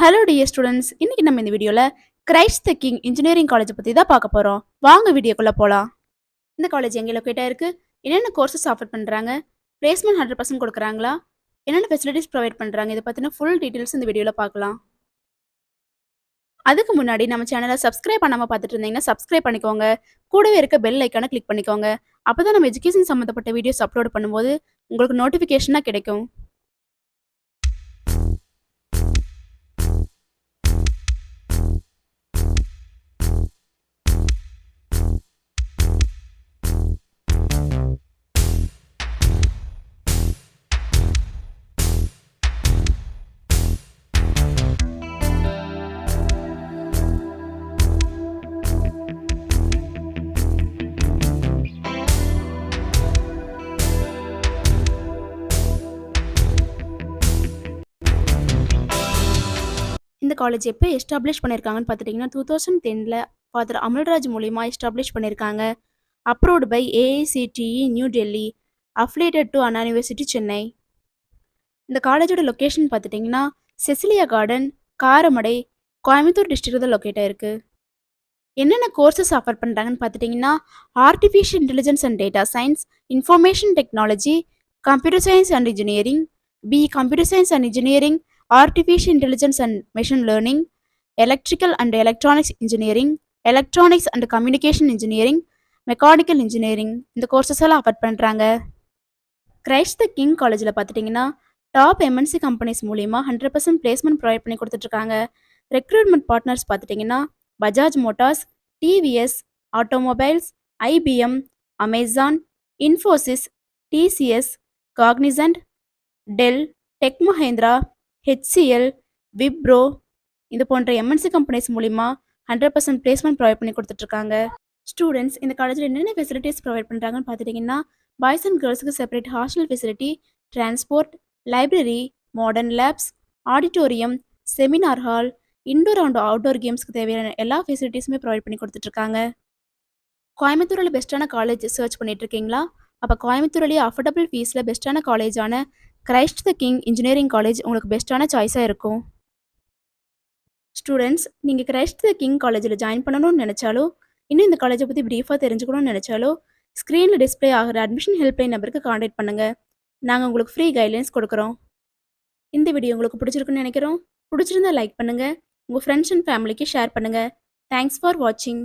Hello dear students, இன்னைக்கு நம்ம இந்த வீடியோல Christ the King engineering college பத்தி தான் பார்க்க போறோம். வாங்க வீடியோக்குள்ள போலாம். இந்த காலேஜ் எங்க லொகேட் ஆயிருக்கு, என்னென்ன கோர்சஸ் ஆஃபர் பண்றாங்க, பிளேஸ்மெண்ட் 100% கொடுக்குறாங்களா, என்னென்ன ஃபெசிலிட்டிஸ் ப்ரொவைட் பண்றாங்க, இதை பத்தின ஃபுல் டீடைல்ஸ் இந்த வீடியோல பார்க்கலாம். அதுக்கு முன்னாடி நம்ம சேனலை சப்ஸ்கிரைப் பண்ணாம பார்த்துட்டு இருந்தீங்கன்னா சப்ஸ்கிரைப் பண்ணிக்கோங்க. கூடவே இருக்க பெல் ஐக்கானை கிளிக் பண்ணிக்கோங்க. அப்பதான் நம்ம எஜுகேஷன் சம்மந்தப்பட்ட வீடியோஸ் அப்லோட் பண்ணும்போது உங்களுக்கு நோட்டிஃபிகேஷனாக கிடைக்கும். இந்த காலேஜ் எப்போ எஸ்டாப்ளிஷ் பண்ணியிருக்காங்கன்னு பார்த்துட்டிங்கன்னா 2010ல் ஃபாதர் அமல்ராஜ் மூலிமா எஸ்டாப்ளிஷ் பண்ணியிருக்காங்க. Approved by AICTE new Delhi, affiliated to Anna university Chennai. இந்த காலேஜோட லொக்கேஷன் பார்த்துட்டிங்கன்னா Cecilia garden, Karamadai, Coimbatore district தான் லொக்கேட் ஆயிருக்கு. என்னென்ன கோர்சஸ் ஆஃபர் பண்ணுறாங்கன்னு பார்த்துட்டிங்கன்னா artificial intelligence and data science, information technology, computer science and engineering, computer science and engineering, artificial intelligence and machine learning, electrical and electronics engineering, electronics and communication engineering, mechanical engineering, இந்த courses எல்லாம் offer பண்ணுறாங்க. Christ the King காலேஜில் பார்த்துட்டிங்கன்னா top MNC companies மூலிமா 100% placement provide பண்ணி கொடுத்துட்ருக்காங்க. Recruitment partners பார்த்துட்டிங்கன்னா Bajaj motors, TVS, automobiles, IBM, Amazon, Infosys, TCS, Cognizant, Dell, tech Mahindra, HCL, Wipro, இது போன்ற எம்என்சி கம்பெனிஸ் மூலிமா 100% பிளேஸ்மெண்ட் ப்ரொவைட் பண்ணி கொடுத்துட்ருக்காங்க. ஸ்டூடெண்ட்ஸ் இந்த காலேஜில் என்னென்ன ஃபெசிலிட்டிஸ் ப்ரொவைட் பண்ணுறாங்கன்னு பார்த்துட்டிங்கன்னா பாய்ஸ் அண்ட் கேர்ள்ஸுக்கு separate hostel facility, transport, library, modern labs, auditorium, seminar hall, indoor and outdoor கேம்ஸ்க்கு தேவையான எல்லா ஃபெசிலிட்டிஸுமே ப்ரொவைட் பண்ணி கொடுத்துட்ருக்காங்க. கோயம்புத்தூரில் பெஸ்ட்டான காலேஜ் சர்ச் பண்ணிட்டு இருக்கீங்களா? அப்போ கோயம்புத்தூர்லேயே அஃபோர்டபுள் ஃபீஸில் பெஸ்ட்டான காலேஜான Christ the King engineering college உங்களுக்கு பெஸ்ட்டான சாய்ஸாக இருக்கும். ஸ்டூடெண்ட்ஸ் நீங்கள் கிரைஸ்ட் த கிங் காலேஜில் ஜாயின் பண்ணணும்னு நினச்சாலோ, இன்னும் இந்த காலேஜை பற்றி ப்ரீஃபாக தெரிஞ்சுக்கணும்னு நினச்சாலோ, ஸ்க்ரீனில் டிஸ்பிளே ஆகிற அட்மிஷன் ஹெல்ப்லைன் நம்பருக்கு காண்டாக்ட் பண்ணுங்கள். நாங்கள் உங்களுக்கு ஃப்ரீ கைட்லைன்ஸ் கொடுக்குறோம். இந்த வீடியோ உங்களுக்கு பிடிச்சிருக்குன்னு நினைக்கிறோம். பிடிச்சிருந்தா லைக் பண்ணுங்கள், உங்கள் ஃப்ரெண்ட்ஸ் அண்ட் ஃபேமிலிக்கு ஷேர் பண்ணுங்கள். தேங்க்ஸ் ஃபார் வாட்சிங்.